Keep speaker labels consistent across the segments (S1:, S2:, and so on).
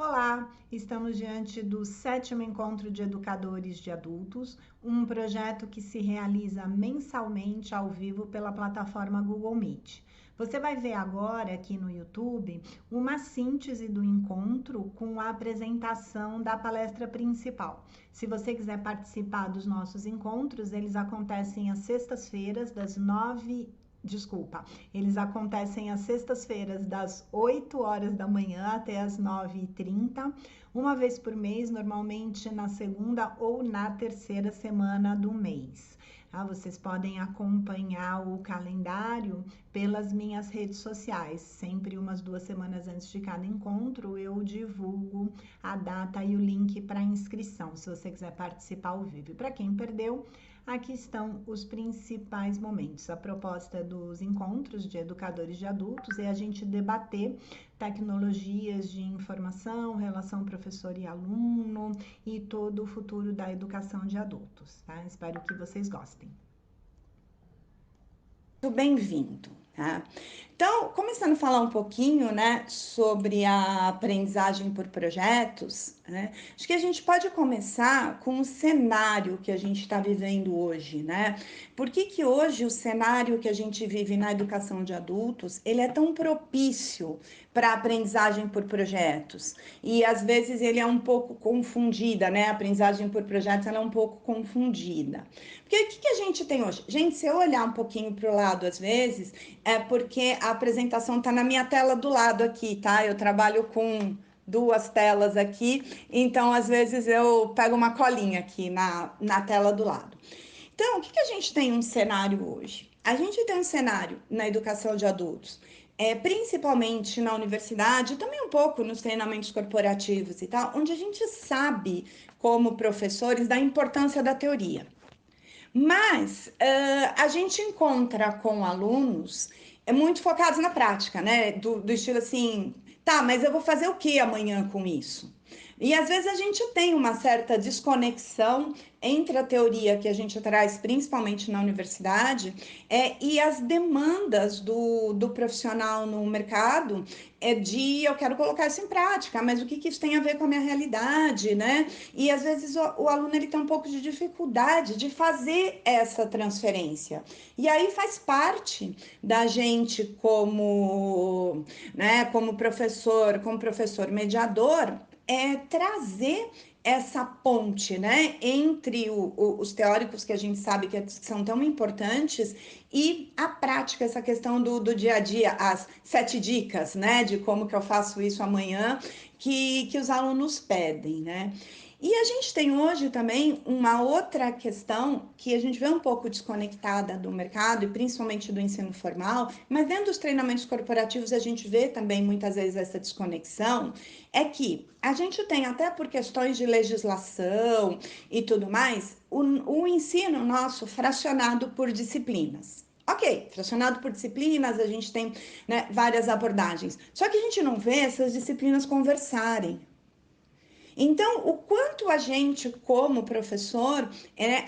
S1: Olá, estamos diante do 7º Encontro de Educadores de Adultos, um projeto que se realiza mensalmente ao vivo pela plataforma Google Meet. Você vai ver agora aqui no YouTube uma síntese do encontro com a apresentação da palestra principal. Se você quiser participar dos nossos encontros, eles acontecem às sextas-feiras, eles acontecem às sextas-feiras, das 8 horas da manhã até as 9h30, uma vez por mês, normalmente na segunda ou na terceira semana do mês. Vocês podem acompanhar o calendário pelas minhas redes sociais. Sempre umas 2 semanas antes de cada encontro, eu divulgo a data e o link para inscrição, se você quiser participar ao vivo. E para quem perdeu, aqui estão os principais momentos. A proposta dos encontros de educadores de adultos é a gente debater tecnologias de informação, relação professor e aluno e todo o futuro da educação de adultos, tá? Espero que vocês gostem.
S2: Muito bem-vindo, tá? Então, começando a falar um pouquinho, né, sobre a aprendizagem por projetos, né? Acho que a gente pode começar com o cenário que a gente está vivendo hoje, né? Por que hoje o cenário que a gente vive na educação de adultos, ele é tão propício para a aprendizagem por projetos? E às vezes ele é um pouco confundida, né? A aprendizagem por projetos, ela é um pouco confundida. Porque o que a gente tem hoje? Gente, se eu olhar um pouquinho para o lado, às vezes, é porque a apresentação está na minha tela do lado aqui, tá? Eu trabalho com 2 telas aqui, então, às vezes, eu pego uma colinha aqui na tela do lado. Então, o que a gente tem um cenário hoje? A gente tem um cenário na educação de adultos, principalmente na universidade, também um pouco nos treinamentos corporativos e tal, onde a gente sabe, como professores, da importância da teoria. Mas a gente encontra com alunos muito focados na prática, né? Do estilo assim, tá, mas eu vou fazer o que amanhã com isso? E às vezes a gente tem uma certa desconexão entre a teoria que a gente traz, principalmente na universidade, e as demandas do profissional no mercado, de eu quero colocar isso em prática, mas o que isso tem a ver com a minha realidade, né? E às vezes o aluno ele tem um pouco de dificuldade de fazer essa transferência. E aí faz parte da gente né, como professor mediador, trazer essa ponte, né, entre os teóricos que a gente sabe que são tão importantes e a prática, essa questão do dia a dia, as 7 dicas, né, de como que eu faço isso amanhã, que os alunos pedem, né. E a gente tem hoje também uma outra questão que a gente vê um pouco desconectada do mercado e principalmente do ensino formal, mas dentro dos treinamentos corporativos a gente vê também muitas vezes essa desconexão, é que a gente tem até por questões de legislação e tudo mais, o ensino nosso fracionado por disciplinas. Ok, fracionado por disciplinas, a gente tem, né, várias abordagens. Só que a gente não vê essas disciplinas conversarem. Então, o quanto a gente, como professor,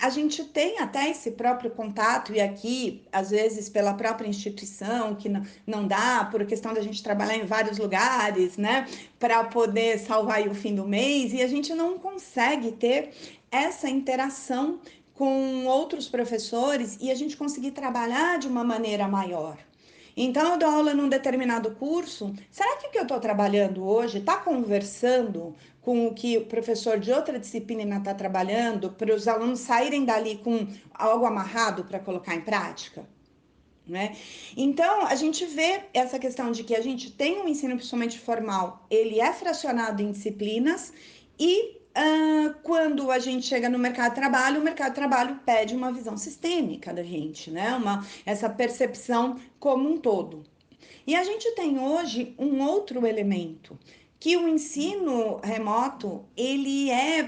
S2: a gente tem até esse próprio contato, e aqui, às vezes, pela própria instituição, que não dá, por questão da gente trabalhar em vários lugares, né, para poder salvar aí o fim do mês, e a gente não consegue ter essa interação com outros professores e a gente conseguir trabalhar de uma maneira maior. Então, eu dou aula num determinado curso. Será que o que eu estou trabalhando hoje está conversando com o que o professor de outra disciplina está trabalhando, para os alunos saírem dali com algo amarrado para colocar em prática? Né? Então, a gente vê essa questão de que a gente tem um ensino principalmente formal, ele é fracionado em disciplinas e quando a gente chega no mercado de trabalho, o mercado de trabalho pede uma visão sistêmica da gente, né? Essa percepção como um todo. E a gente tem hoje um outro elemento, que o ensino remoto ele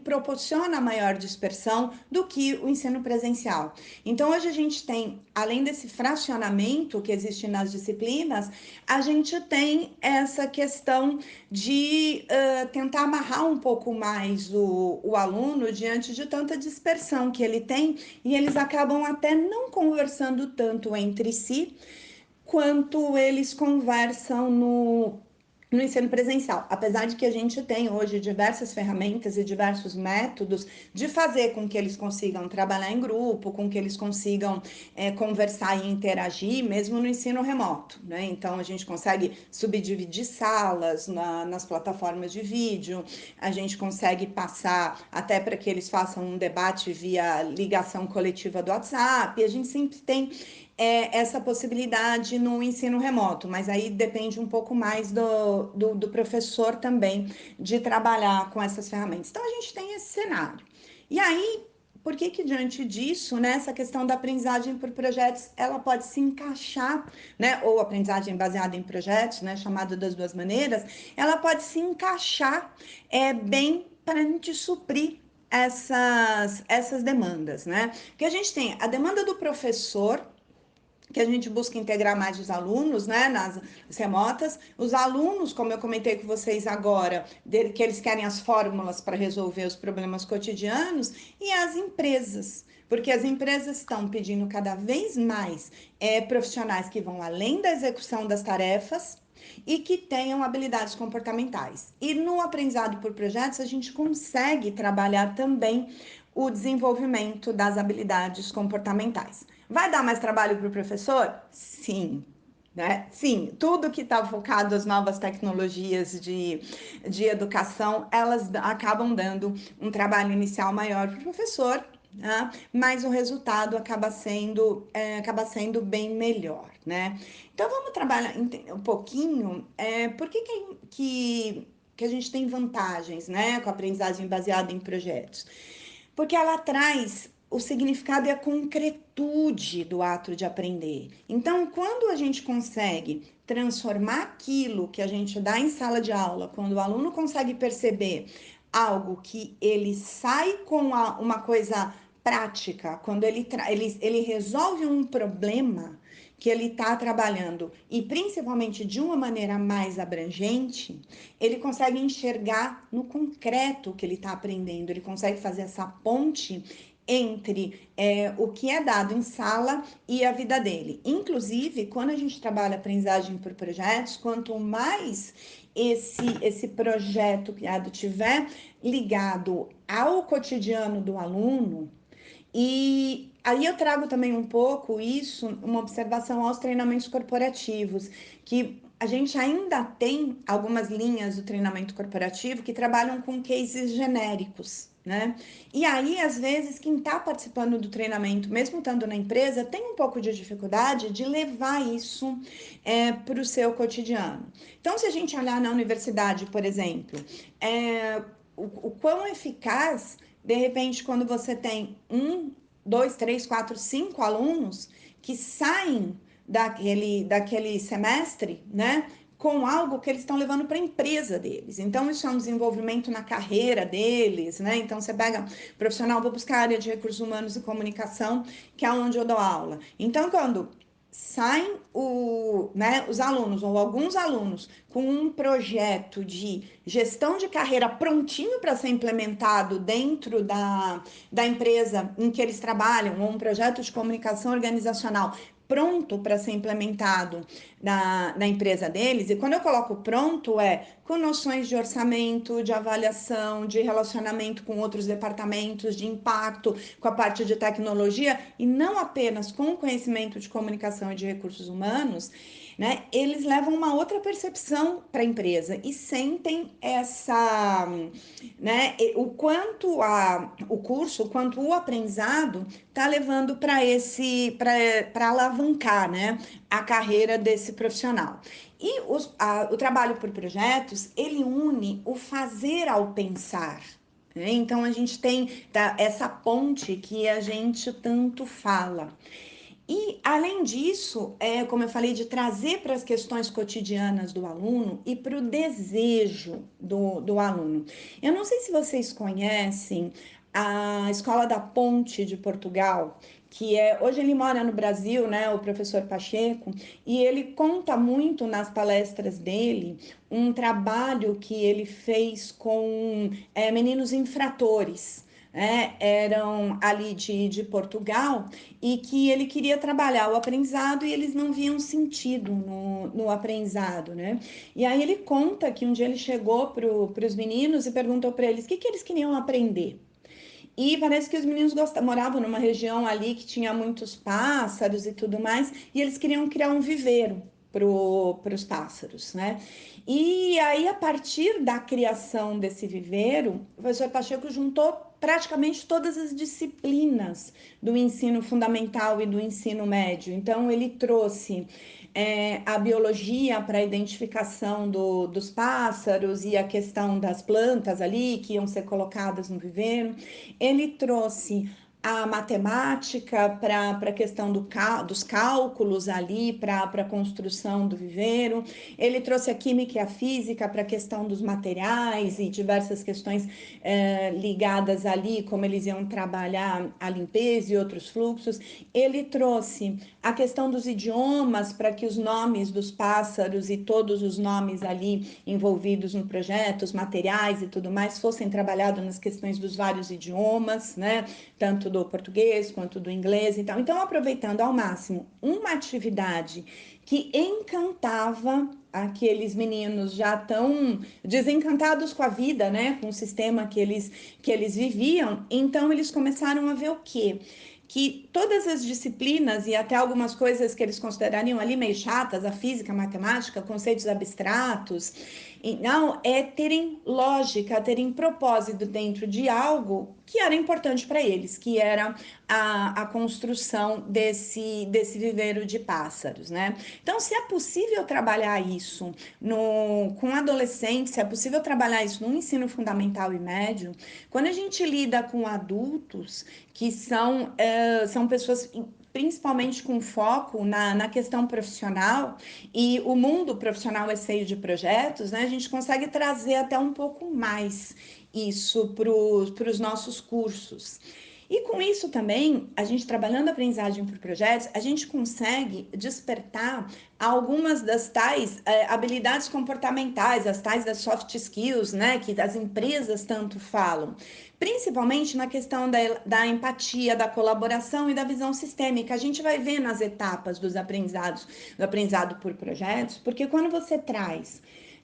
S2: proporciona maior dispersão do que o ensino presencial. Então hoje a gente tem, além desse fracionamento que existe nas disciplinas, a gente tem essa questão de tentar amarrar um pouco mais o aluno diante de tanta dispersão que ele tem, e eles acabam até não conversando tanto entre si quanto eles conversam no ensino presencial, apesar de que a gente tem hoje diversas ferramentas e diversos métodos de fazer com que eles consigam trabalhar em grupo, com que eles consigam conversar e interagir, mesmo no ensino remoto, né? Então a gente consegue subdividir salas nas plataformas de vídeo, a gente consegue passar até para que eles façam um debate via ligação coletiva do WhatsApp, a gente sempre tem essa possibilidade no ensino remoto, mas aí depende um pouco mais do professor também de trabalhar com essas ferramentas. Então a gente tem esse cenário. E aí, por que que diante disso, né, essa questão da aprendizagem por projetos, ela pode se encaixar, né, ou aprendizagem baseada em projetos, né, chamada das duas maneiras, ela pode se encaixar bem para a gente suprir essas demandas, né? Porque a gente tem a demanda do professor, que a gente busca integrar mais os alunos, né, nas remotas. Os alunos, como eu comentei com vocês agora, que eles querem as fórmulas para resolver os problemas cotidianos, e as empresas, porque as empresas estão pedindo cada vez mais profissionais que vão além da execução das tarefas e que tenham habilidades comportamentais. E no aprendizado por projetos, a gente consegue trabalhar também o desenvolvimento das habilidades comportamentais. Vai dar mais trabalho para o professor? Sim. Né? Sim, tudo que está focado às novas tecnologias de educação, elas acabam dando um trabalho inicial maior para o professor, né? Mas o resultado acaba sendo bem melhor, né? Então vamos trabalhar um pouquinho por que a gente tem vantagens, né, com a aprendizagem baseada em projetos. Porque ela traz o significado e a concretude do ato de aprender. Então, quando a gente consegue transformar aquilo que a gente dá em sala de aula, quando o aluno consegue perceber algo que ele sai com uma coisa prática, quando ele resolve um problema que ele está trabalhando, e principalmente de uma maneira mais abrangente, ele consegue enxergar no concreto o que ele está aprendendo, ele consegue fazer essa ponte entre o que é dado em sala e a vida dele. Inclusive, quando a gente trabalha aprendizagem por projetos, quanto mais esse projeto criado tiver ligado ao cotidiano do aluno, e aí eu trago também um pouco isso, uma observação aos treinamentos corporativos, que a gente ainda tem algumas linhas do treinamento corporativo que trabalham com cases genéricos, né? E aí, às vezes, quem está participando do treinamento, mesmo estando na empresa, tem um pouco de dificuldade de levar isso para o seu cotidiano. Então, se a gente olhar na universidade, por exemplo, o quão eficaz, de repente, quando você tem 5 alunos que saem daquele semestre, né, com algo que eles estão levando para a empresa deles. Então, isso é um desenvolvimento na carreira deles, né? Então, você pega profissional, vou buscar a área de recursos humanos e comunicação, que é onde eu dou aula. Então, quando saem os alunos ou alguns alunos com um projeto de gestão de carreira prontinho para ser implementado dentro da empresa em que eles trabalham, ou um projeto de comunicação organizacional pronto para ser implementado na empresa deles, e quando eu coloco pronto com noções de orçamento, de avaliação, de relacionamento com outros departamentos, de impacto com a parte de tecnologia, e não apenas com conhecimento de comunicação e de recursos humanos, né? Eles levam uma outra percepção para a empresa e sentem né? O quanto o curso, o quanto o aprendizado está levando para alavancar, né, a carreira desse profissional. E o trabalho por projetos, ele une o fazer ao pensar. Né? Então a gente tem essa ponte que a gente tanto fala. E, além disso, como eu falei, de trazer para as questões cotidianas do aluno e para o desejo do aluno. Eu não sei se vocês conhecem a Escola da Ponte de Portugal, hoje ele mora no Brasil, né, o professor Pacheco, e ele conta muito nas palestras dele um trabalho que ele fez com meninos infratores, eram ali de Portugal, e que ele queria trabalhar o aprendizado e eles não viam sentido no aprendizado, né? E aí ele conta que um dia ele chegou para os meninos e perguntou para eles o que eles queriam aprender. E parece que os meninos moravam numa região ali que tinha muitos pássaros e tudo mais, e eles queriam criar um viveiro para os pássaros, né? E aí, a partir da criação desse viveiro, o professor Pacheco juntou praticamente todas as disciplinas do ensino fundamental e do ensino médio. Então, ele trouxe a biologia para a identificação dos pássaros e a questão das plantas ali que iam ser colocadas no viveiro. Ele trouxe a matemática para a questão dos cálculos ali, para a construção do viveiro. Ele trouxe a química e a física para a questão dos materiais e diversas questões ligadas ali, como eles iam trabalhar a limpeza e outros fluxos. Ele trouxe a questão dos idiomas para que os nomes dos pássaros e todos os nomes ali envolvidos no projeto, os materiais e tudo mais, fossem trabalhados nas questões dos vários idiomas, né? Tanto do português quanto do inglês e tal. Então, aproveitando ao máximo uma atividade que encantava aqueles meninos já tão desencantados com a vida, né? Com o sistema que eles viviam. Então, eles começaram a ver o quê? Que todas as disciplinas e até algumas coisas que eles considerariam ali meio chatas, a física, a matemática, conceitos abstratos, não, terem lógica, terem propósito dentro de algo que era importante para eles, que era a construção desse viveiro de pássaros, né? Então, se é possível trabalhar isso com adolescentes, se é possível trabalhar isso no ensino fundamental e médio, quando a gente lida com adultos, que são pessoas principalmente com foco na questão profissional, e o mundo profissional é cheio de projetos, né? A gente consegue trazer até um pouco mais isso para os nossos cursos. E com isso também, a gente trabalhando a aprendizagem por projetos, a gente consegue despertar algumas das tais habilidades comportamentais, as tais das soft skills, né, que as empresas tanto falam, principalmente na questão da empatia, da colaboração e da visão sistêmica. A gente vai ver nas etapas dos aprendizados, do aprendizado por projetos, porque quando você traz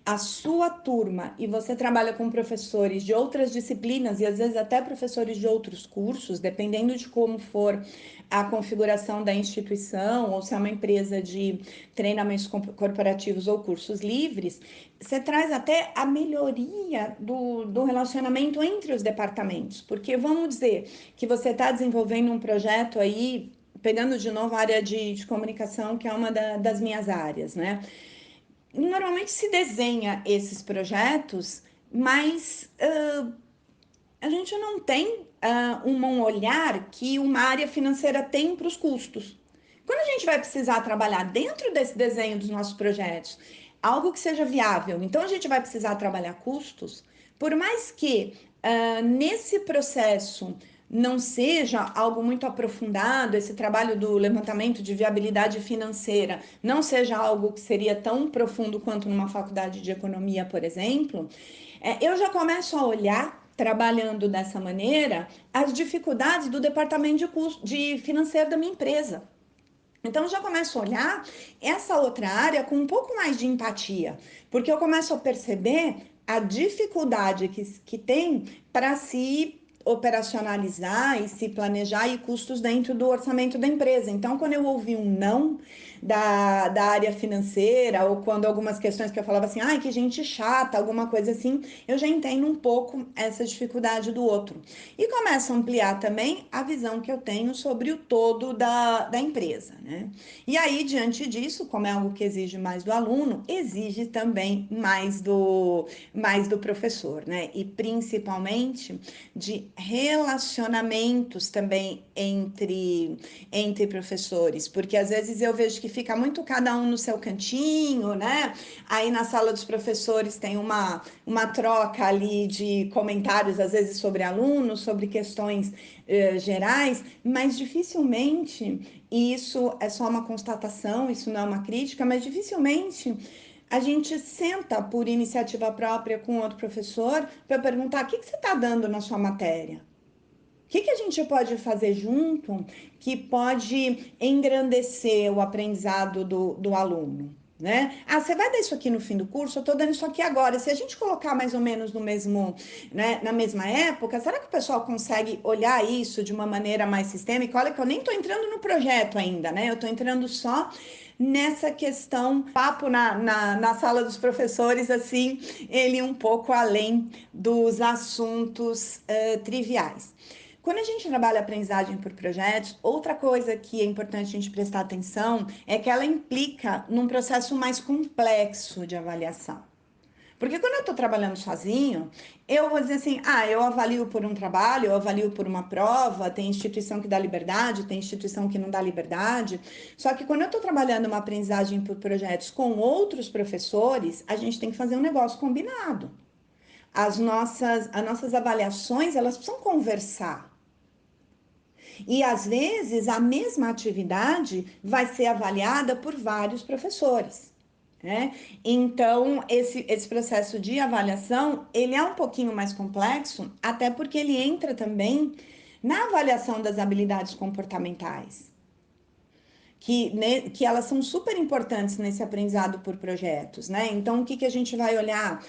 S2: a sua turma e você trabalha com professores de outras disciplinas e às vezes até professores de outros cursos, dependendo de como for a configuração da instituição ou se é uma empresa de treinamentos corporativos ou cursos livres, você traz até a melhoria do relacionamento entre os departamentos, porque vamos dizer que você está desenvolvendo um projeto aí, pegando de novo a área de comunicação, que é uma das minhas áreas, né? Normalmente se desenha esses projetos, mas a gente não tem um olhar que uma área financeira tem para os custos. Quando a gente vai precisar trabalhar dentro desse desenho dos nossos projetos, algo que seja viável, então a gente vai precisar trabalhar custos, por mais que nesse processo não seja algo muito aprofundado, esse trabalho do levantamento de viabilidade financeira não seja algo que seria tão profundo quanto numa faculdade de economia, por exemplo, eu já começo a olhar, trabalhando dessa maneira, as dificuldades do departamento de financeiro da minha empresa. Então, eu já começo a olhar essa outra área com um pouco mais de empatia, porque eu começo a perceber a dificuldade que tem para se operacionalizar e se planejar e custos dentro do orçamento da empresa. Então, quando eu ouvi um não da área financeira, ou quando algumas questões que eu falava assim, ai, que gente chata, alguma coisa assim, eu já entendo um pouco essa dificuldade do outro. E começo a ampliar também a visão que eu tenho sobre o todo da empresa, né? E aí, diante disso, como é algo que exige mais do aluno, exige também mais do professor, né? E principalmente de relacionamentos também entre professores, porque às vezes eu vejo que fica muito cada um no seu cantinho, né? Aí na sala dos professores tem uma troca ali de comentários, às vezes sobre alunos, sobre questões gerais, mas dificilmente, e isso é só uma constatação, isso não é uma crítica, mas dificilmente a gente senta por iniciativa própria com outro professor para perguntar o que você está dando na sua matéria. que a gente pode fazer junto que pode engrandecer o aprendizado do aluno? Né? Ah, você vai dar isso aqui no fim do curso, eu estou dando isso aqui agora. Se a gente colocar mais ou menos no mesmo, né, na mesma época, será que o pessoal consegue olhar isso de uma maneira mais sistêmica? Olha que eu nem estou entrando no projeto ainda, né? Eu estou entrando só nessa questão, papo na sala dos professores, assim, ele um pouco além dos assuntos triviais. Quando a gente trabalha aprendizagem por projetos, outra coisa que é importante a gente prestar atenção é que ela implica num processo mais complexo de avaliação. Porque quando eu estou trabalhando sozinho, eu vou dizer assim, eu avalio por um trabalho, eu avalio por uma prova, tem instituição que dá liberdade, tem instituição que não dá liberdade. Só que quando eu estou trabalhando uma aprendizagem por projetos com outros professores, a gente tem que fazer um negócio combinado. As nossas avaliações, elas precisam conversar. E às vezes a mesma atividade vai ser avaliada por vários professores. Né? Então, esse processo de avaliação, ele é um pouquinho mais complexo, até porque ele entra também na avaliação das habilidades comportamentais, que elas são super importantes nesse aprendizado por projetos, né? Então, o que a gente vai olhar?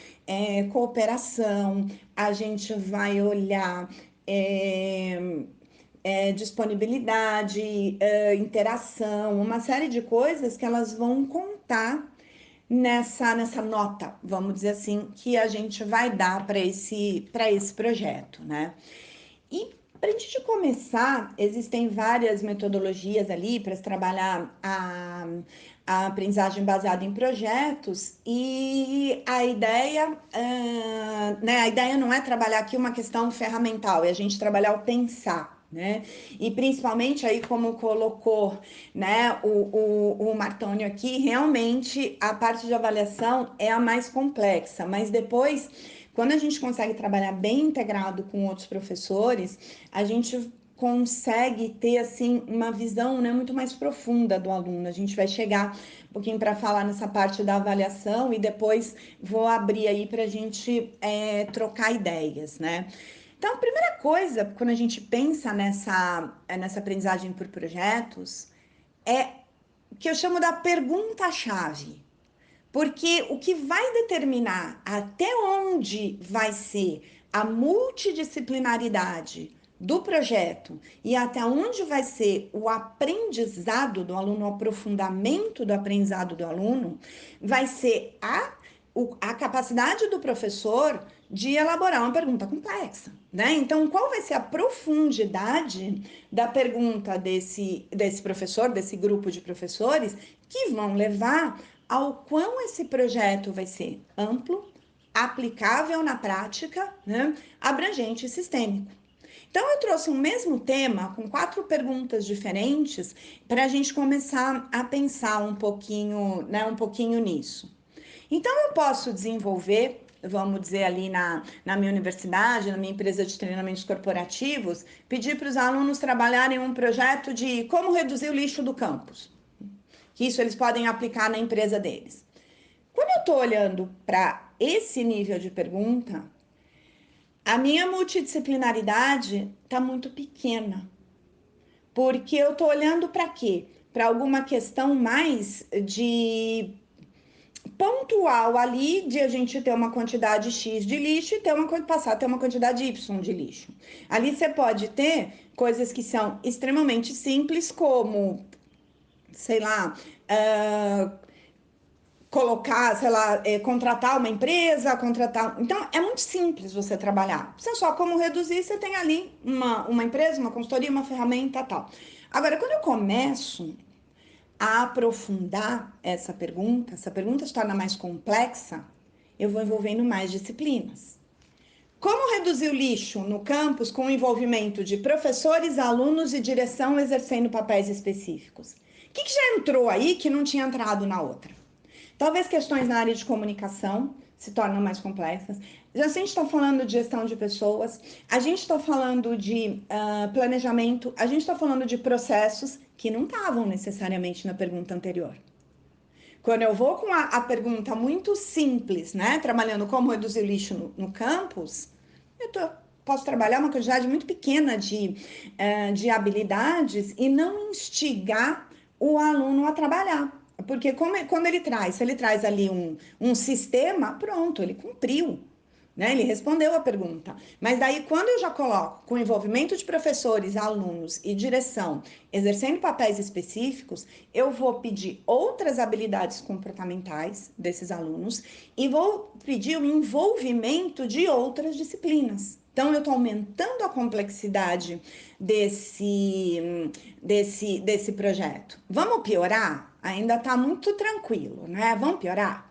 S2: Cooperação, a gente vai olhar disponibilidade, interação, uma série de coisas que elas vão contar nessa nota, vamos dizer assim, que a gente vai dar para esse projeto, né? E para a gente começar, existem várias metodologias ali para se trabalhar a aprendizagem baseada em projetos e a ideia, né? A ideia não é trabalhar aqui uma questão ferramental, é a gente trabalhar o pensar. Né? E principalmente aí como colocou, né, o Martônio aqui, realmente a parte de avaliação é a mais complexa, mas depois, quando a gente consegue trabalhar bem integrado com outros professores, a gente consegue ter assim uma visão, né, muito mais profunda do aluno. A gente vai chegar um pouquinho para falar nessa parte da avaliação e depois vou abrir aí para a gente trocar ideias, né? Então, a primeira coisa, quando a gente pensa nessa aprendizagem por projetos, é o que eu chamo da pergunta-chave. Porque o que vai determinar até onde vai ser a multidisciplinaridade do projeto e até onde vai ser o aprendizado do aluno, o aprofundamento do aprendizado do aluno, vai ser a capacidade do professor de elaborar uma pergunta complexa, né? Então, qual vai ser a profundidade da pergunta desse professor, desse grupo de professores, que vão levar ao quão esse projeto vai ser amplo, aplicável na prática, né? Abrangente e sistêmico. Então, eu trouxe um mesmo tema com 4 perguntas diferentes para a gente começar a pensar um pouquinho, né, um pouquinho nisso. Então, eu posso desenvolver, vamos dizer ali na minha universidade, na minha empresa de treinamentos corporativos, pedir para os alunos trabalharem um projeto de como reduzir o lixo do campus. Que isso eles podem aplicar na empresa deles. Quando eu estou olhando para esse nível de pergunta, a minha multidisciplinaridade está muito pequena. Porque eu estou olhando para quê? Para alguma questão mais de pontual ali de a gente ter uma quantidade X de lixo e passar a ter uma quantidade Y de lixo. Ali você pode ter coisas que são extremamente simples, como, sei lá, colocar, sei lá, contratar uma empresa, contratar. Então, é muito simples você trabalhar. Você só como reduzir, você tem ali uma empresa, uma consultoria, uma ferramenta tal. Agora, quando eu começo a aprofundar essa pergunta se torna mais complexa, eu vou envolvendo mais disciplinas. Como reduzir o lixo no campus com o envolvimento de professores, alunos e direção exercendo papéis específicos? O que já entrou aí que não tinha entrado na outra? Talvez questões na área de comunicação se tornam mais complexas. Já a gente está falando de gestão de pessoas, a gente está falando de planejamento, a gente está falando de processos que não estavam necessariamente na pergunta anterior. Quando eu vou com a pergunta muito simples, né, trabalhando como reduzir lixo no campus, eu estou posso trabalhar uma quantidade muito pequena de habilidades e não instigar o aluno a trabalhar. Porque quando ele traz, se ele traz ali um sistema, pronto, ele cumpriu. Né? Ele respondeu a pergunta. Mas daí, quando eu já coloco com envolvimento de professores, alunos e direção, exercendo papéis específicos, eu vou pedir outras habilidades comportamentais desses alunos e vou pedir o envolvimento de outras disciplinas. Então, eu estou aumentando a complexidade desse projeto. Vamos piorar? Ainda está muito tranquilo, né? Vamos piorar?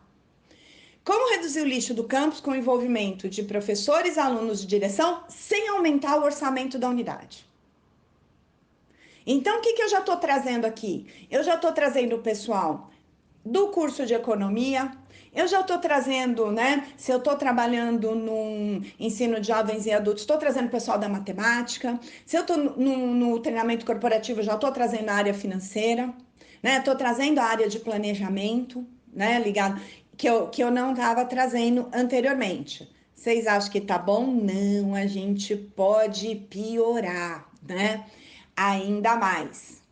S2: Como reduzir o lixo do campus com o envolvimento de professores, alunos e direção sem aumentar o orçamento da unidade? Então, o que eu já estou trazendo aqui? Eu já estou trazendo o pessoal do curso de economia, eu já estou trazendo, né? Se eu estou trabalhando no ensino de jovens e adultos, estou trazendo o pessoal da matemática. Se eu estou no treinamento corporativo, já estou trazendo a área financeira, né? Estou trazendo a área de planejamento, né? Ligado, que eu não estava trazendo anteriormente. Vocês acham que tá bom? Não, a gente pode piorar, né? Ainda mais.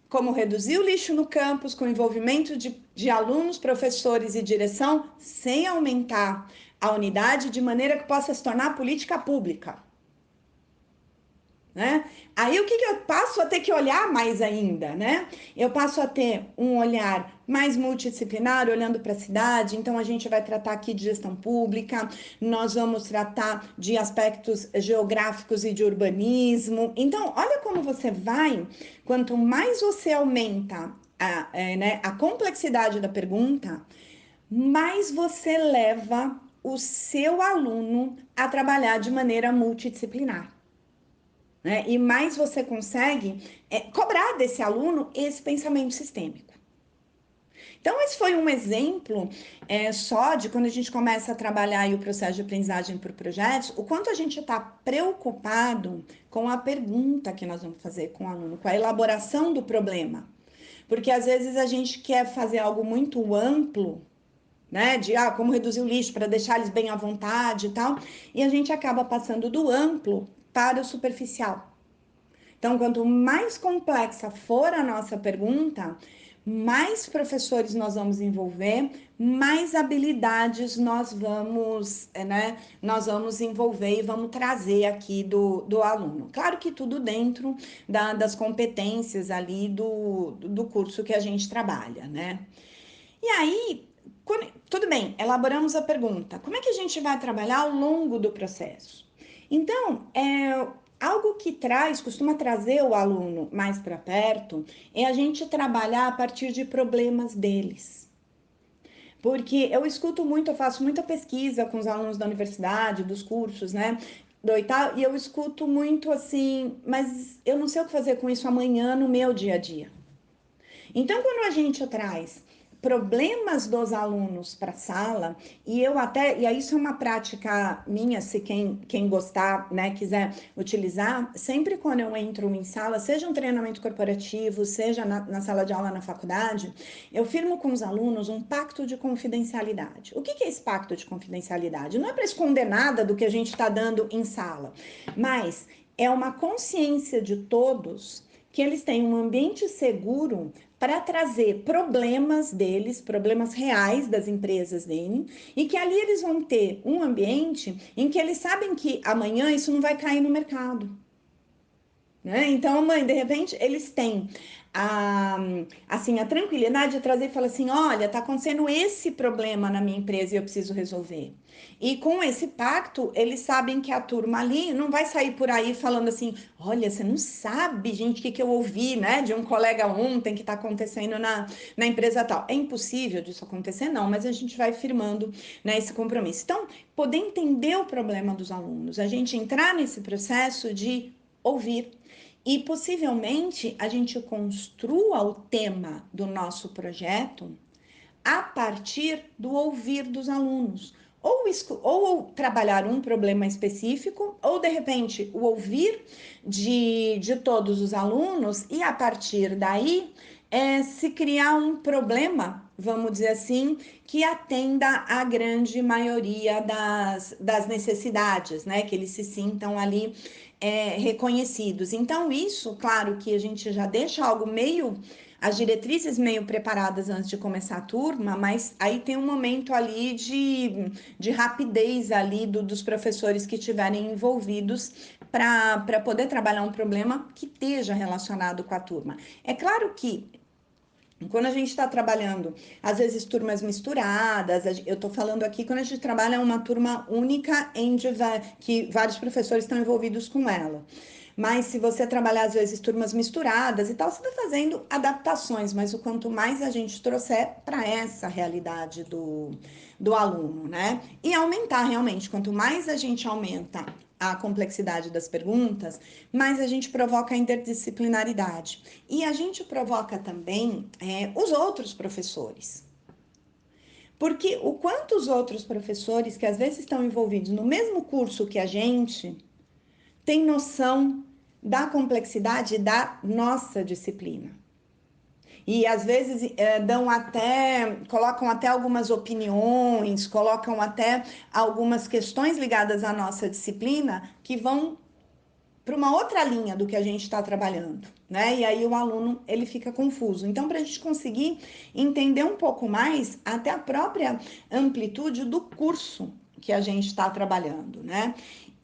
S2: Como reduzir o lixo no campus com envolvimento de alunos, professores e direção, sem aumentar a unidade, de maneira que possa se tornar política pública. Né? Aí o que eu passo a ter que olhar mais ainda, né? Eu passo a ter um olhar mais multidisciplinar, olhando para a cidade. Então a gente vai tratar aqui de gestão pública, nós vamos tratar de aspectos geográficos e de urbanismo. Então, olha como você vai, quanto mais você aumenta a complexidade da pergunta, mais você leva o seu aluno a trabalhar de maneira multidisciplinar. Né? E mais você consegue cobrar desse aluno esse pensamento sistêmico. Então, esse foi um exemplo só de quando a gente começa a trabalhar aí o processo de aprendizagem por projetos, o quanto a gente está preocupado com a pergunta que nós vamos fazer com o aluno, com a elaboração do problema. Porque às vezes a gente quer fazer algo muito amplo, né? De como reduzir o lixo para deixar eles bem à vontade e tal, e a gente acaba passando do amplo para o superficial. Então, quanto mais complexa for a nossa pergunta, mais professores nós vamos envolver, mais habilidades nós vamos envolver e vamos trazer aqui do aluno. Claro que tudo dentro das competências ali do curso que a gente trabalha, né? E aí, tudo bem, elaboramos a pergunta. Como é que a gente vai trabalhar ao longo do processo? Então, algo que costuma trazer o aluno mais para perto, é a gente trabalhar a partir de problemas deles. Porque eu escuto muito, eu faço muita pesquisa com os alunos da universidade, dos cursos, né? Do oitavo, e eu escuto muito assim, mas eu não sei o que fazer com isso amanhã no meu dia a dia. Então, quando a gente traz problemas dos alunos para a sala, e isso é uma prática minha, se quem gostar, né, quiser utilizar, sempre quando eu entro em sala, seja um treinamento corporativo, seja na sala de aula na faculdade, eu firmo com os alunos um pacto de confidencialidade. O que é esse pacto de confidencialidade? Não é para esconder nada do que a gente está dando em sala, mas é uma consciência de todos que eles têm um ambiente seguro para trazer problemas deles, problemas reais das empresas dele, e que ali eles vão ter um ambiente em que eles sabem que amanhã isso não vai cair no mercado. Né? Então, de repente, eles têm a tranquilidade de trazer e falar assim, olha, tá acontecendo esse problema na minha empresa e eu preciso resolver. E com esse pacto, eles sabem que a turma ali não vai sair por aí falando assim, olha, você não sabe, gente, o que eu ouvi, né, de um colega ontem que está acontecendo na empresa tal. É impossível disso acontecer, não, mas a gente vai firmando, né, esse compromisso. Então, poder entender o problema dos alunos, a gente entrar nesse processo de ouvir. E possivelmente a gente construa o tema do nosso projeto a partir do ouvir dos alunos. Ou trabalhar um problema específico, ou de repente o ouvir de todos os alunos, e a partir daí se criar um problema vamos dizer assim, que atenda à grande maioria das necessidades, né? Que eles se sintam ali reconhecidos. Então, isso, claro que a gente já deixa algo meio, as diretrizes meio preparadas antes de começar a turma, mas aí tem um momento ali de rapidez ali dos professores que estiverem envolvidos para poder trabalhar um problema que esteja relacionado com a turma. É claro que quando a gente está trabalhando, às vezes turmas misturadas, eu estou falando aqui quando a gente trabalha uma turma única que vários professores estão envolvidos com ela. Mas se você trabalhar, às vezes, turmas misturadas e tal, você vai fazendo adaptações, mas o quanto mais a gente trouxer para essa realidade do aluno, né? E aumentar realmente, quanto mais a gente aumenta a complexidade das perguntas, mais a gente provoca a interdisciplinaridade. E a gente provoca também os outros professores. Porque o quanto os outros professores, que às vezes estão envolvidos no mesmo curso que a gente, têm noção da complexidade da nossa disciplina. E às vezes colocam até algumas opiniões, colocam até algumas questões ligadas à nossa disciplina que vão para uma outra linha do que a gente está trabalhando, né? E aí o aluno ele fica confuso. Então, para a gente conseguir entender um pouco mais até a própria amplitude do curso que a gente está trabalhando, né?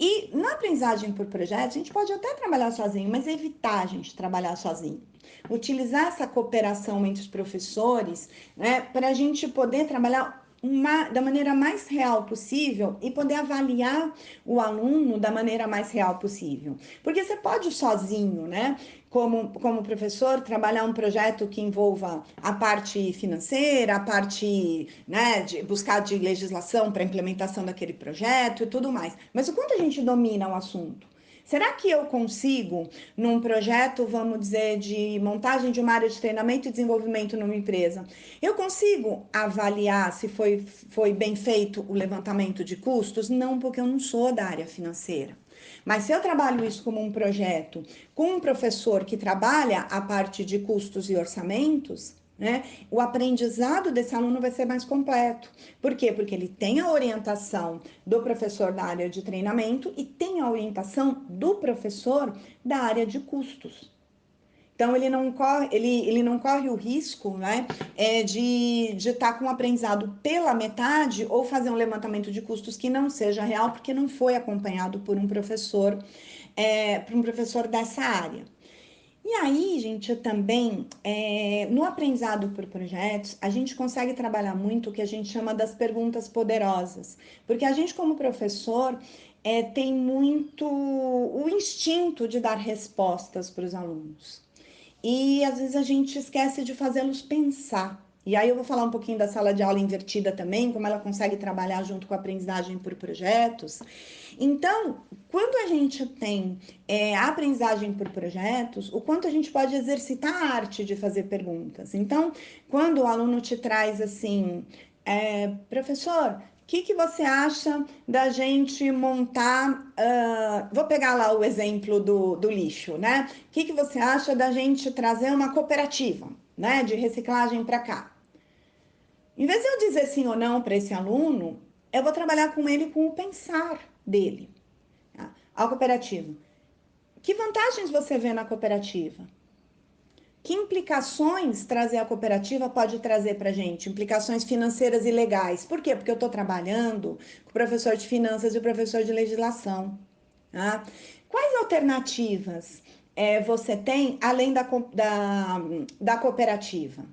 S2: E na aprendizagem por projetos, a gente pode até trabalhar sozinho, mas evitar a gente trabalhar sozinho. Utilizar essa cooperação entre os professores, né, para a gente poder trabalhar da maneira mais real possível e poder avaliar o aluno da maneira mais real possível. Porque você pode sozinho, né, como professor, trabalhar um projeto que envolva a parte financeira, a parte, né, de buscar de legislação para a implementação daquele projeto e tudo mais. Mas o quanto a gente domina o assunto? Será que eu consigo, num projeto, vamos dizer, de montagem de uma área de treinamento e desenvolvimento numa empresa, eu consigo avaliar se foi bem feito o levantamento de custos? Não, porque eu não sou da área financeira. Mas se eu trabalho isso como um projeto com um professor que trabalha a parte de custos e orçamentos, né, o aprendizado desse aluno vai ser mais completo. Por quê? Porque ele tem a orientação do professor da área de treinamento e tem a orientação do professor da área de custos. Então, ele não corre o risco, né, de estar com o aprendizado pela metade ou fazer um levantamento de custos que não seja real, porque não foi acompanhado por um professor dessa área. E aí, gente, também, no aprendizado por projetos, a gente consegue trabalhar muito o que a gente chama das perguntas poderosas. Porque a gente, como professor, tem muito o instinto de dar respostas para os alunos. E às vezes a gente esquece de fazê-los pensar. E aí eu vou falar um pouquinho da sala de aula invertida também, como ela consegue trabalhar junto com a aprendizagem por projetos. Então, quando a gente tem a aprendizagem por projetos, o quanto a gente pode exercitar a arte de fazer perguntas. Então, quando o aluno te traz assim, professor, o que você acha da gente montar? Vou pegar lá o exemplo do lixo, né? O que você acha da gente trazer uma cooperativa, né, de reciclagem para cá? Em vez de eu dizer sim ou não para esse aluno, eu vou trabalhar com ele com o pensar dele. Tá? A cooperativa. Que vantagens você vê na cooperativa? Que implicações trazer a cooperativa pode trazer para a gente? Implicações financeiras e legais. Por quê? Porque eu estou trabalhando com o professor de finanças e o professor de legislação. Tá? Quais alternativas você tem além da cooperativa?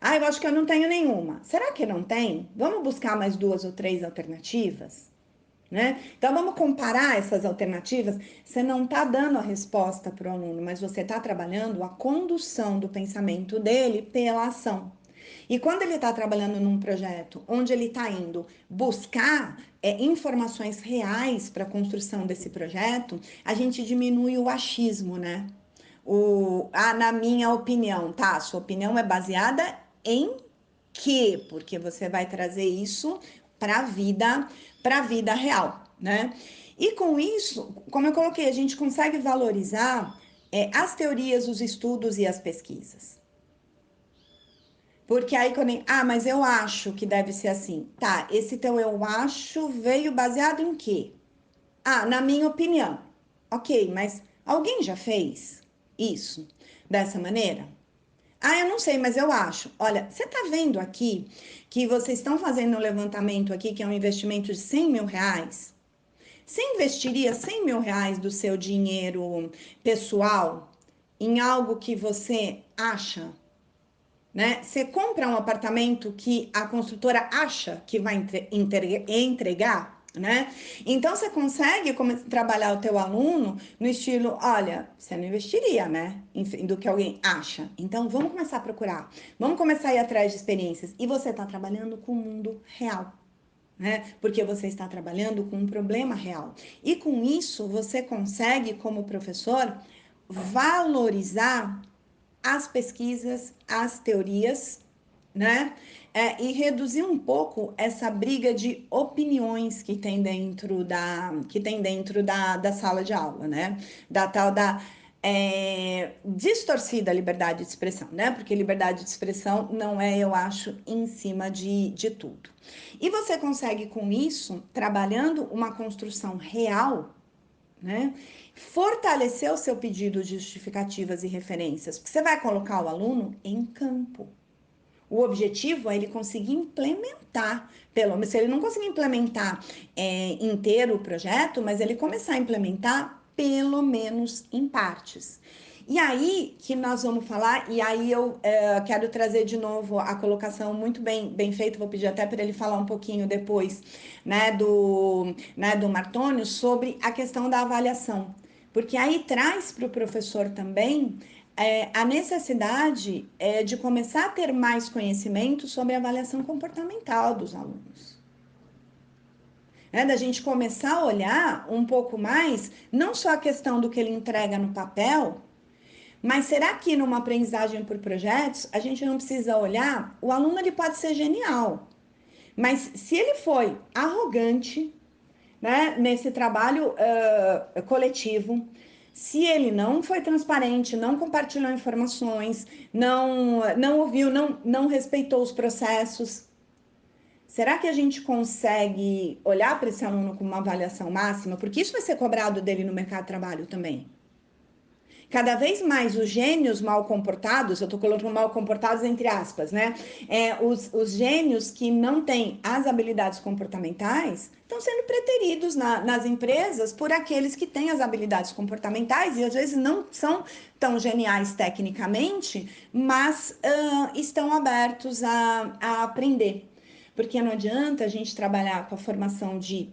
S2: Ah, eu acho que eu não tenho nenhuma. Será que não tem? Vamos buscar mais 2 ou 3 alternativas? Né? Então vamos comparar essas alternativas. Você não está dando a resposta para o aluno, mas você está trabalhando a condução do pensamento dele pela ação. E quando ele está trabalhando num projeto onde ele está indo buscar informações reais para a construção desse projeto, a gente diminui o achismo, né? Na minha opinião, tá? Sua opinião é baseada em quê? Porque você vai trazer isso para a vida real, né? E com isso, como eu coloquei, a gente consegue valorizar as teorias, os estudos e as pesquisas. Porque aí quando, mas eu acho que deve ser assim. Tá, esse teu eu acho veio baseado em quê? Na minha opinião. Ok, mas alguém já fez isso dessa maneira? Eu não sei, mas eu acho. Olha, você tá vendo aqui que vocês estão fazendo um levantamento aqui, que é um investimento de 100 mil reais? Você investiria 100 mil reais do seu dinheiro pessoal em algo que você acha, né? Você compra um apartamento que a construtora acha que vai entregar, né? Então você consegue trabalhar o teu aluno no estilo, olha, você não investiria, né? Do que alguém acha. Então vamos começar a procurar, vamos começar a ir atrás de experiências. E você está trabalhando com o mundo real. Né? Porque você está trabalhando com um problema real. E com isso, você consegue, como professor, valorizar as pesquisas, as teorias, né? E reduzir um pouco essa briga de opiniões que tem dentro da sala de aula, né? Da tal da distorcida liberdade de expressão, né? Porque liberdade de expressão não é, eu acho, em cima de tudo. E você consegue, com isso, trabalhando uma construção real, né? Fortalecer o seu pedido de justificativas e referências, porque você vai colocar o aluno em campo. O objetivo é ele conseguir implementar, pelo menos se ele não conseguir implementar inteiro o projeto, mas ele começar a implementar pelo menos em partes. E aí que nós vamos falar, e aí eu quero trazer de novo a colocação muito bem feita, vou pedir até para ele falar um pouquinho depois, do Martônio, sobre a questão da avaliação. Porque aí traz para o professor também a necessidade de começar a ter mais conhecimento sobre a avaliação comportamental dos alunos. Da gente começar a olhar um pouco mais, não só a questão do que ele entrega no papel, mas será que numa aprendizagem por projetos, a gente não precisa olhar, o aluno ele pode ser genial, mas se ele foi arrogante, né, nesse trabalho coletivo, se ele não foi transparente, não compartilhou informações, não ouviu, não respeitou os processos, será que a gente consegue olhar para esse aluno com uma avaliação máxima? Porque isso vai ser cobrado dele no mercado de trabalho também. Cada vez mais os gênios mal comportados, eu estou colocando mal comportados entre aspas, né? Os gênios que não têm as habilidades comportamentais estão sendo preteridos nas empresas por aqueles que têm as habilidades comportamentais e às vezes não são tão geniais tecnicamente, mas estão abertos a aprender. Porque não adianta a gente trabalhar com a formação de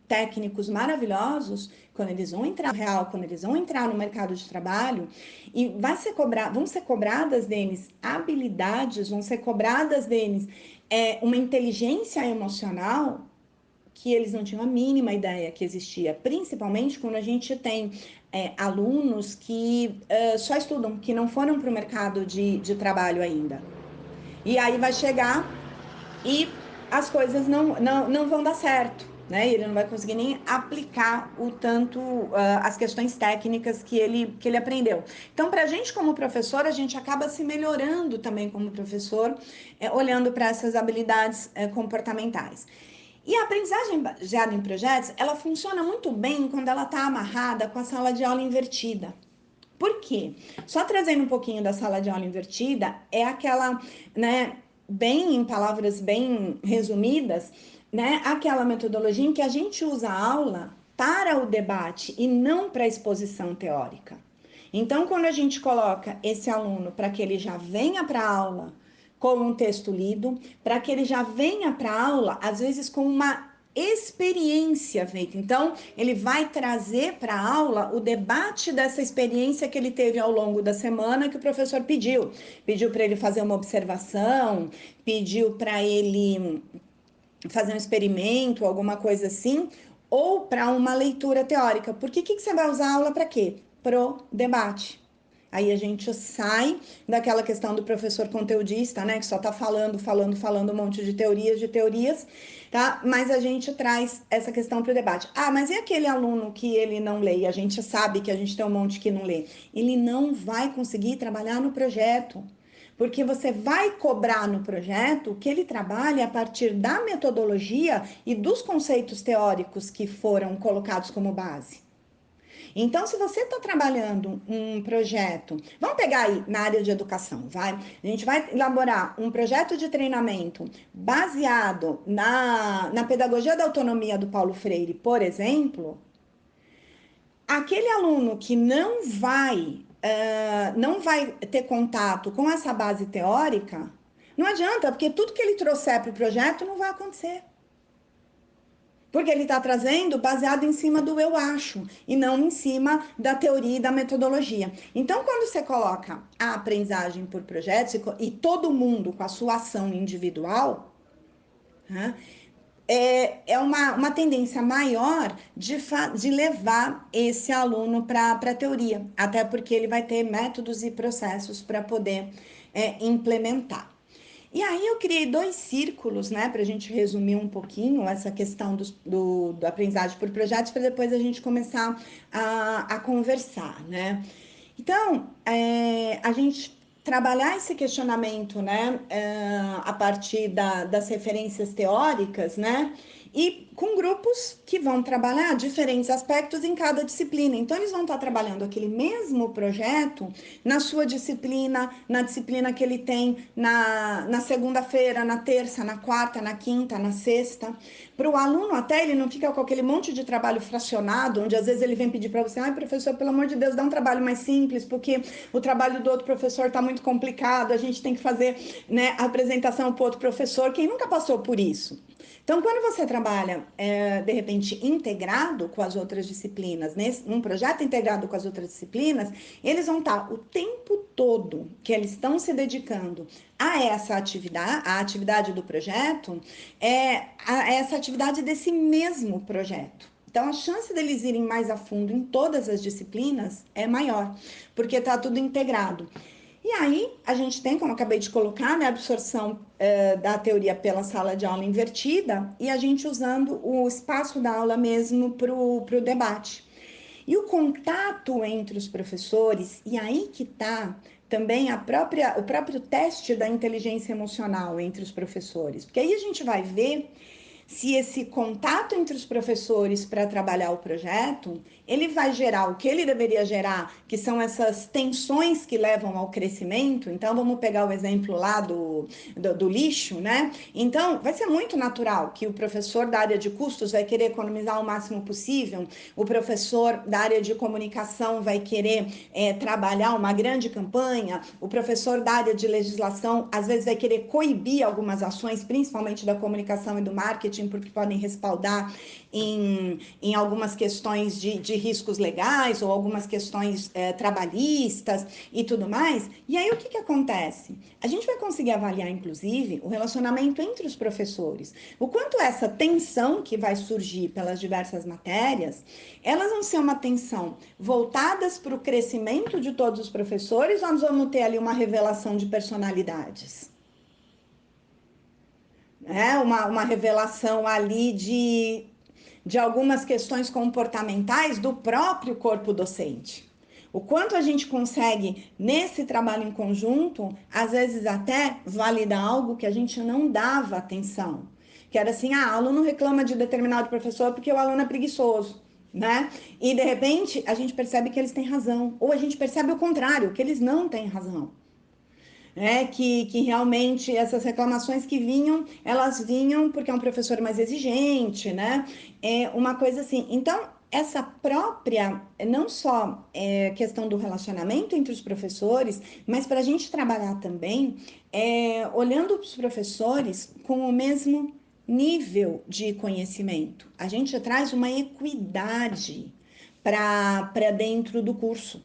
S2: técnicos maravilhosos, quando eles vão entrar no real, quando eles vão entrar no mercado de trabalho, e vão ser cobradas deles habilidades, vão ser cobradas deles uma inteligência emocional que eles não tinham a mínima ideia que existia, principalmente quando a gente tem alunos que só estudam, que não foram para o mercado de trabalho ainda. E aí vai chegar e as coisas não vão dar certo, né? Ele não vai conseguir nem aplicar o tanto as questões técnicas que ele aprendeu. Então, para a gente como professor, a gente acaba se melhorando também como professor, olhando para essas habilidades comportamentais. E a aprendizagem baseada em projetos, ela funciona muito bem quando ela está amarrada com a sala de aula invertida. Por quê? Só trazendo um pouquinho da sala de aula invertida, é aquela, né, bem em palavras bem resumidas, né, aquela metodologia em que a gente usa a aula para o debate e não para a exposição teórica. Então, quando a gente coloca esse aluno para que ele já venha para a aula com um texto lido, para que ele já venha para a aula, às vezes com uma experiência feita. Então, ele vai trazer para a aula o debate dessa experiência que ele teve ao longo da semana que o professor pediu. Pediu para ele fazer uma observação, pediu para ele fazer um experimento, alguma coisa assim, ou para uma leitura teórica. Porque que você vai usar a aula para quê? Pro debate. Aí a gente sai daquela questão do professor conteudista, né? Que só tá falando um monte de teorias, tá? Mas a gente traz essa questão para o debate. Mas e aquele aluno que ele não lê? E a gente sabe que a gente tem um monte que não lê. Ele não vai conseguir trabalhar no projeto. porque você vai cobrar no projeto que ele trabalhe a partir da metodologia e dos conceitos teóricos que foram colocados como base. Então, se você está trabalhando um projeto, vamos pegar aí na área de educação, vai? A gente vai elaborar um projeto de treinamento baseado na pedagogia da autonomia do Paulo Freire, por exemplo, aquele aluno que não vai ter contato com essa base teórica, não adianta, porque tudo que ele trouxer para o projeto não vai acontecer. Porque ele está trazendo baseado em cima do eu acho e não em cima da teoria e da metodologia. Então, quando você coloca a aprendizagem por projetos e todo mundo com a sua ação individual, né, é uma tendência maior de levar esse aluno para a teoria, até porque ele vai ter métodos e processos para poder implementar. E aí eu criei 2 círculos, né, para a gente resumir um pouquinho essa questão do aprendizagem por projetos, para depois a gente começar a conversar, né? Então, a gente trabalhar esse questionamento, né, a partir das referências teóricas, né, e com grupos que vão trabalhar diferentes aspectos em cada disciplina. Então, eles vão estar trabalhando aquele mesmo projeto na sua disciplina, na disciplina que ele tem na segunda-feira, na terça, na quarta, na quinta, na sexta. Para o aluno, até ele não fica com aquele monte de trabalho fracionado, onde às vezes ele vem pedir para você, ai, professor, pelo amor de Deus, dá um trabalho mais simples, porque o trabalho do outro professor está muito complicado, a gente tem que fazer, né, a apresentação para o outro professor. Quem nunca passou por isso? Então, quando você trabalha, de repente, integrado com as outras disciplinas, um projeto integrado com as outras disciplinas, eles vão estar o tempo todo que eles estão se dedicando a essa atividade, a atividade do projeto, a essa atividade desse mesmo projeto. Então, a chance deles irem mais a fundo em todas as disciplinas é maior, porque está tudo integrado. E aí, a gente tem, como eu acabei de colocar, né, a absorção da teoria pela sala de aula invertida e a gente usando o espaço da aula mesmo para o debate. E o contato entre os professores, e aí que está também o próprio teste da inteligência emocional entre os professores. Porque aí a gente vai ver se esse contato entre os professores para trabalhar o projeto, ele vai gerar o que ele deveria gerar, que são essas tensões que levam ao crescimento. Então, vamos pegar o exemplo lá do lixo, né? Então, vai ser muito natural que o professor da área de custos vai querer economizar o máximo possível, o professor da área de comunicação vai querer trabalhar uma grande campanha, o professor da área de legislação, às vezes, vai querer coibir algumas ações, principalmente da comunicação e do marketing, porque podem respaldar em algumas questões de riscos legais ou algumas questões trabalhistas e tudo mais. E aí o que acontece? A gente vai conseguir avaliar, inclusive, o relacionamento entre os professores. O quanto essa tensão que vai surgir pelas diversas matérias, elas vão ser uma tensão voltadas para o crescimento de todos os professores, ou nós vamos ter ali uma revelação de personalidades? Uma revelação ali de algumas questões comportamentais do próprio corpo docente. O quanto a gente consegue, nesse trabalho em conjunto, às vezes até validar algo que a gente não dava atenção. Que era assim, aluno reclama de determinado professor porque o aluno é preguiçoso, né? E, de repente, a gente percebe que eles têm razão. Ou a gente percebe o contrário, que eles não têm razão. Que realmente essas reclamações que vinham, elas vinham porque é um professor mais exigente, né? Uma coisa assim. Então, essa própria, não só questão do relacionamento entre os professores, mas para a gente trabalhar também, olhando para os professores com o mesmo nível de conhecimento. A gente traz uma equidade para dentro do curso.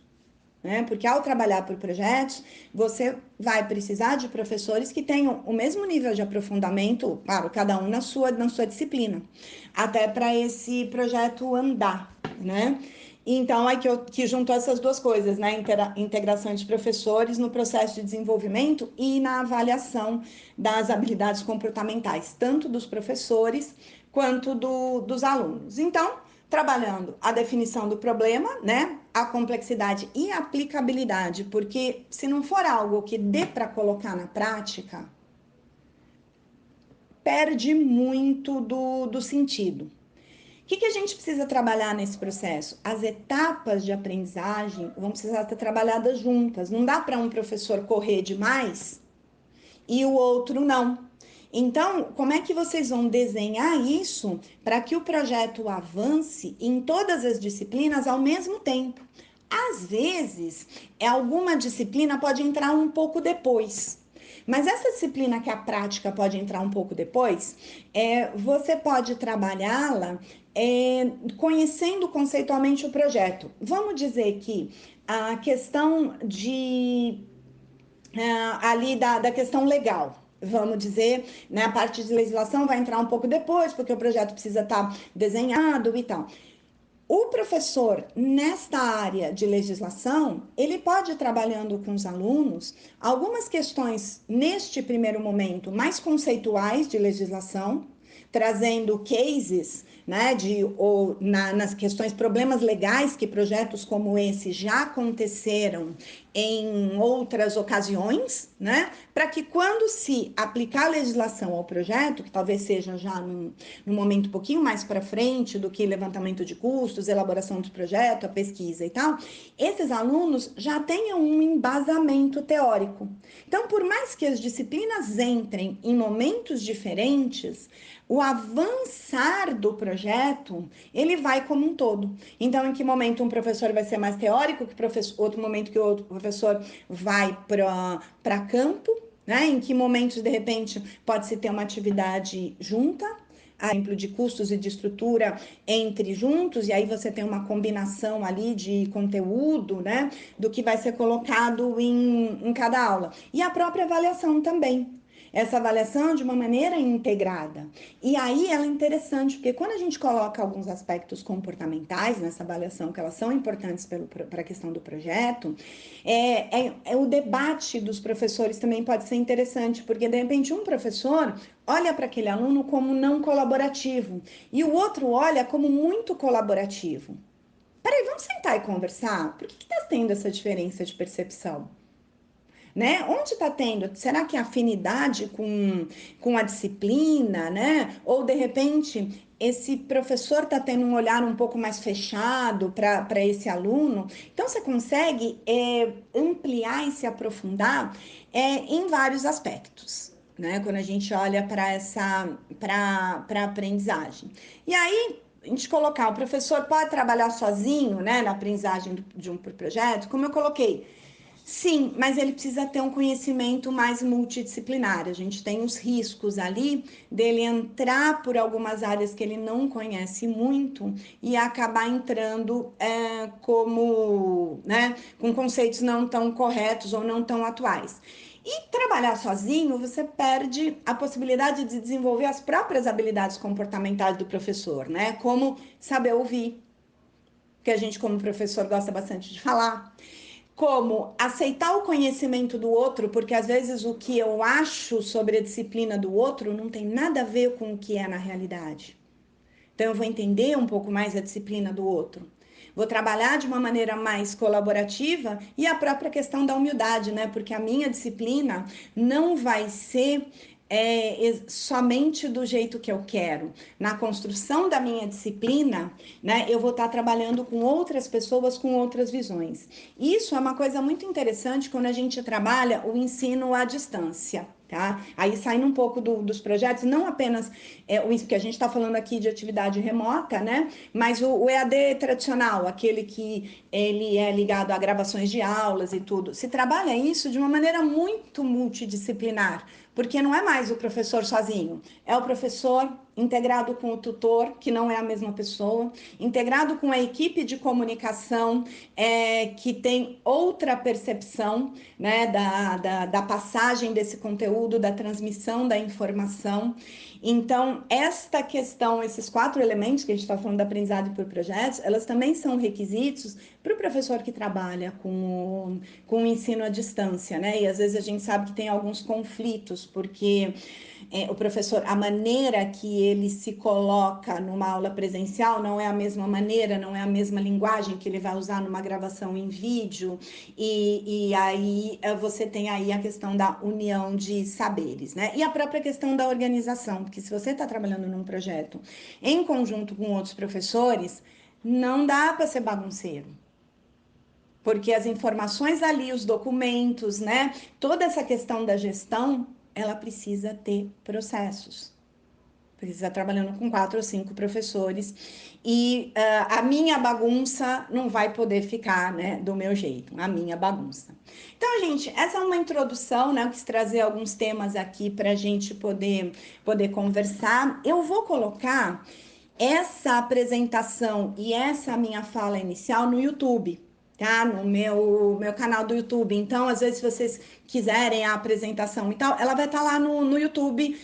S2: Porque ao trabalhar por projetos, você vai precisar de professores que tenham o mesmo nível de aprofundamento, claro, cada um na sua disciplina, até para esse projeto andar, né? Então, é que juntou essas duas coisas, né? Integração de professores no processo de desenvolvimento e na avaliação das habilidades comportamentais, tanto dos professores quanto dos alunos. Então, trabalhando a definição do problema, né? a complexidade e a aplicabilidade, porque se não for algo que dê para colocar na prática, perde muito do sentido. O que a gente precisa trabalhar nesse processo? As etapas de aprendizagem vão precisar ser trabalhadas juntas. Não dá para um professor correr demais e o outro não. Então, como é que vocês vão desenhar isso para que o projeto avance em todas as disciplinas ao mesmo tempo? Às vezes, alguma disciplina pode entrar um pouco depois. Mas essa disciplina que a prática pode entrar um pouco depois, você pode trabalhá-la conhecendo conceitualmente o projeto. Vamos dizer que a questão ali da questão legal, vamos dizer, né, a parte de legislação vai entrar um pouco depois, porque o projeto precisa estar desenhado e tal. O professor, nesta área de legislação, ele pode ir trabalhando com os alunos algumas questões, neste primeiro momento, mais conceituais de legislação, trazendo cases, né, nas questões, problemas legais que projetos como esse já aconteceram em outras ocasiões, né, para que quando se aplicar a legislação ao projeto, que talvez seja já num momento um pouquinho mais para frente do que levantamento de custos, elaboração do projeto, a pesquisa e tal, esses alunos já tenham um embasamento teórico. Então, por mais que as disciplinas entrem em momentos diferentes, o avançar do projeto, ele vai como um todo. Então, em que momento um professor vai ser mais teórico, outro momento que o outro professor vai para campo, né? Em que momentos, de repente, pode-se ter uma atividade junta, exemplo de custos e de estrutura entre juntos, e aí você tem uma combinação ali de conteúdo, né? Do que vai ser colocado em cada aula. E a própria avaliação também. Essa avaliação de uma maneira integrada. E aí ela é interessante, porque quando a gente coloca alguns aspectos comportamentais nessa avaliação, que elas são importantes para a questão do projeto, o debate dos professores também pode ser interessante, porque de repente um professor olha para aquele aluno como não colaborativo e o outro olha como muito colaborativo. Peraí, vamos sentar e conversar? Por que está tendo essa diferença de percepção? Né? Onde está tendo? Será que é afinidade com a disciplina, né? Ou de repente esse professor está tendo um olhar um pouco mais fechado para esse aluno? Então você consegue ampliar e se aprofundar em vários aspectos. Né, quando a gente olha para aprendizagem. E aí, a gente colocar, o professor pode trabalhar sozinho, né, na aprendizagem de um projeto, como eu coloquei. Sim, mas ele precisa ter um conhecimento mais multidisciplinar. A gente tem os riscos ali dele entrar por algumas áreas que ele não conhece muito e acabar entrando né, com conceitos não tão corretos ou não tão atuais. E trabalhar sozinho, você perde a possibilidade de desenvolver as próprias habilidades comportamentais do professor, né? Como saber ouvir, que a gente, como professor, gosta bastante de falar. Como aceitar o conhecimento do outro, porque às vezes o que eu acho sobre a disciplina do outro não tem nada a ver com o que é na realidade. Então eu vou entender um pouco mais a disciplina do outro. Vou trabalhar de uma maneira mais colaborativa e a própria questão da humildade, né? Porque a minha disciplina não vai ser somente do jeito que eu quero. Na construção da minha disciplina, né, eu vou estar trabalhando com outras pessoas com outras visões. Isso é uma coisa muito interessante quando a gente trabalha o ensino à distância. Tá? Aí saindo um pouco dos projetos, não apenas isso que a gente está falando aqui de atividade remota, né? Mas o EAD tradicional, aquele que ele é ligado a gravações de aulas e tudo, se trabalha isso de uma maneira muito multidisciplinar, porque não é mais o professor sozinho, é o professor integrado com o tutor, que não é a mesma pessoa, integrado com a equipe de comunicação, que tem outra percepção, né, da passagem desse conteúdo, da transmissão da informação. Então, esta questão, esses 4 elementos que a gente está falando da aprendizagem por projetos, elas também são requisitos para o professor que trabalha com o ensino à distância, né? E às vezes a gente sabe que tem alguns conflitos, porque o professor, a maneira que ele se coloca numa aula presencial não é a mesma maneira, não é a mesma linguagem que ele vai usar numa gravação em vídeo, e aí você tem aí a questão da união de saberes, né? E a própria questão da organização, porque se você está trabalhando num projeto em conjunto com outros professores, não dá para ser bagunceiro. Porque as informações ali, os documentos, né? Toda essa questão da gestão, ela precisa ter processos. Porque você está trabalhando com 4 ou 5 professores e a minha bagunça não vai poder ficar, né, do meu jeito, a minha bagunça. Então, gente, essa é uma introdução, né? Eu quis trazer alguns temas aqui para a gente poder conversar. Eu vou colocar essa apresentação e essa minha fala inicial no YouTube, tá? No meu canal do YouTube. Então, às vezes, se vocês quiserem a apresentação e tal, ela vai estar lá no YouTube